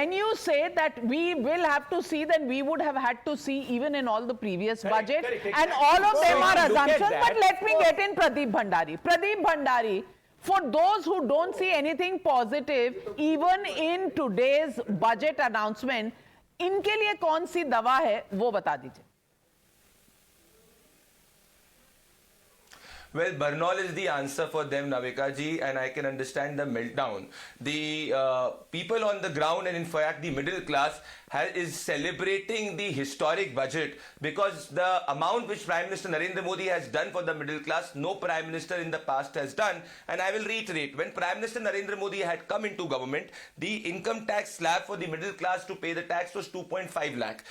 when you say that we will have to see, then we would have had to see even in all the previous budget, and all of them are assumptions. But let me get in Pradeep Bhandari. Pradeep Bhandari, for those who don't see anything positive, even in today's budget announcement, इनके लिए कौन सी दवा है वो बता दीजिए. Well, Bernal is the answer for them, Navika ji, and I can understand the meltdown. The people on the ground, and in fact the middle class, is celebrating the historic budget, because the amount which Prime Minister Narendra Modi has done for the middle class, no Prime Minister in the past has done. And I will reiterate, when Prime Minister Narendra Modi had come into government, the income tax slab for the middle class to pay the tax was 2.5 lakh.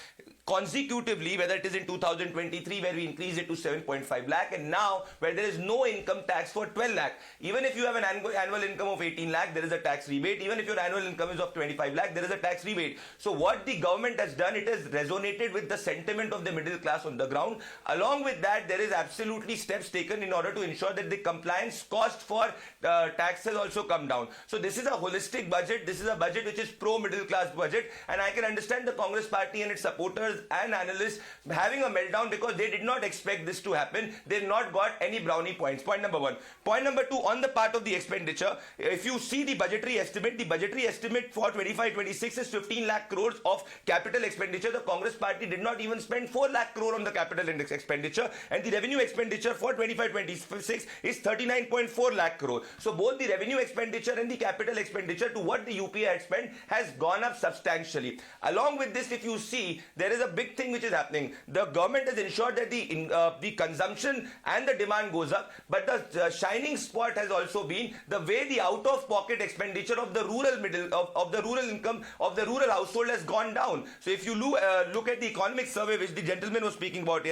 Consecutively, whether it is in 2023 where we increased it to 7.5 lakh, and now where there is no income tax for 12 lakh. Even if you have an annual income of 18 lakh, there is a tax rebate. Even if your annual income is of 25 lakh, there is a tax rebate. So what the government has done, it has resonated with the sentiment of the middle class on the ground. Along with that, there is absolutely steps taken in order to ensure that the compliance cost for taxes also come down. So this is a holistic budget. This is a budget which is pro-middle class budget, and I can understand the Congress party and its supporters and analysts having a meltdown because they did not expect this to happen. They did not got any brownie points. Point number one. Point number two, on the part of the expenditure, if you see the budgetary estimate for 25-26 is 15 lakh crores of capital expenditure. The Congress party did not even spend 4 lakh crore on the capital index expenditure, and the revenue expenditure for 25-26 is 39.4 lakh crore. So both the revenue expenditure and the capital expenditure to what the UPA had spent has gone up substantially. Along with this, if you see, there is a big thing which is happening. The government has ensured that the consumption and the demand goes up, but the shining spot has also been the way the out-of-pocket expenditure of the rural of the rural income of the rural household has gone down. So if you look at the economic survey which the gentleman was speaking about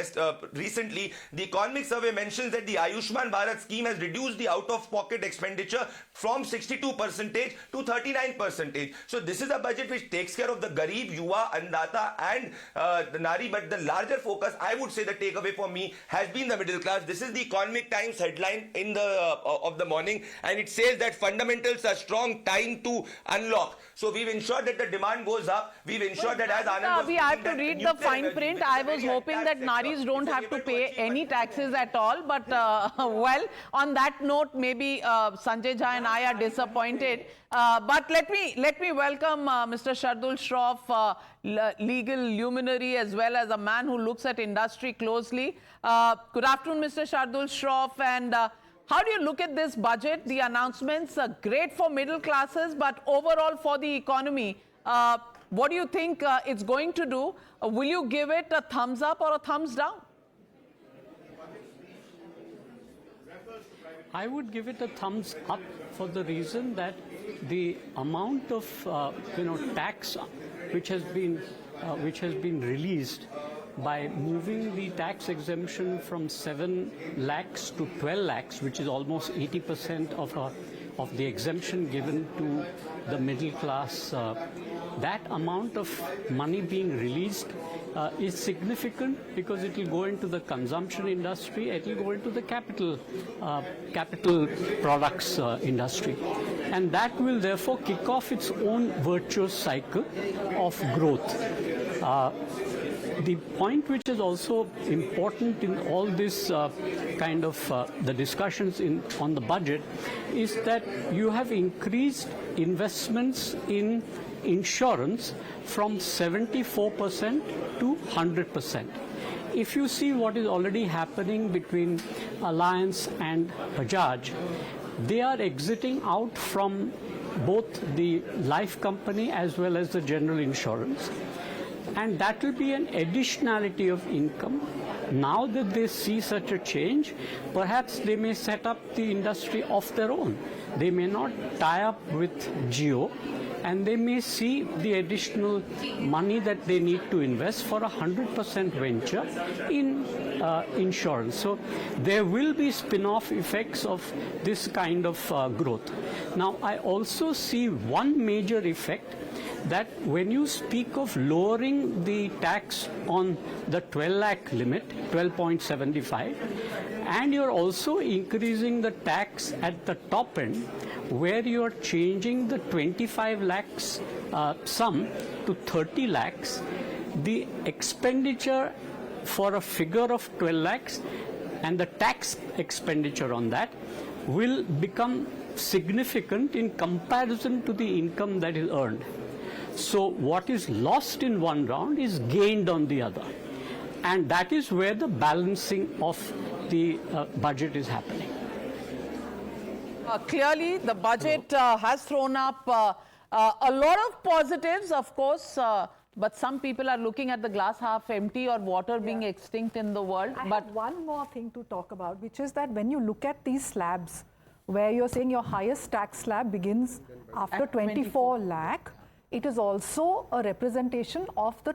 recently, the economic survey mentions that the Ayushman Bharat scheme has reduced the out-of-pocket expenditure from 62% to 39%. So this is a budget which takes care of the Garib, Yuva, Annadata and the Nari, but the larger focus, I would say the takeaway for me has been the middle class. This is the Economic Times headline in the of the morning, and it says that fundamentals are strong, time to unlock. So we've ensured that the demand goes up. We've ensured that as Anand we have to read the fine print. I was hoping that Naris don't have to pay any taxes at all, but well, on that note, maybe Sanjay Jha and I are disappointed. But let me welcome Mr. Shardul Shroff, legal luminary as well as a man who looks at industry closely. Good afternoon, Mr. Shardul Shroff, and how do you look at this budget? The announcements are great for middle classes, but overall for the economy, what do you think it's going to do? Will you give it a thumbs up or a thumbs down? I would give it a thumbs up for the reason that the amount of tax which has been released by moving the tax exemption from 7 lakhs to 12 lakhs, which is almost 80% of the exemption given to the middle class, that amount of money being released is significant because it will go into the consumption industry, it will go into the capital products industry. And that will therefore kick off its own virtuous cycle of growth. The point which is also important in all this the discussions on the budget is that you have increased investments in insurance from 74% to 100%. If you see what is already happening between Alliance and Bajaj, they are exiting out from both the life company as well as the general insurance. And that will be an additionality of income. Now that they see such a change, perhaps they may set up the industry of their own. They may not tie up with Jio, and they may see the additional money that they need to invest for 100% venture in insurance. So there will be spin-off effects of this kind of growth. Now, I also see one major effect that when you speak of lowering the tax on the 12 lakh limit, 12.75, and you're also increasing the tax at the top end, where you're changing the 25 lakhs sum to 30 lakhs, the expenditure for a figure of 12 lakhs and the tax expenditure on that will become significant in comparison to the income that is earned. So what is lost in one round is gained on the other. And that is where the balancing of the budget is happening. Clearly, the budget has thrown up a lot of positives, of course, but some people are looking at the glass half empty or water being extinct in the world. I have one more thing to talk about, which is that when you look at these slabs, where you're saying your highest tax slab begins after 24 lakh, it is also a representation of the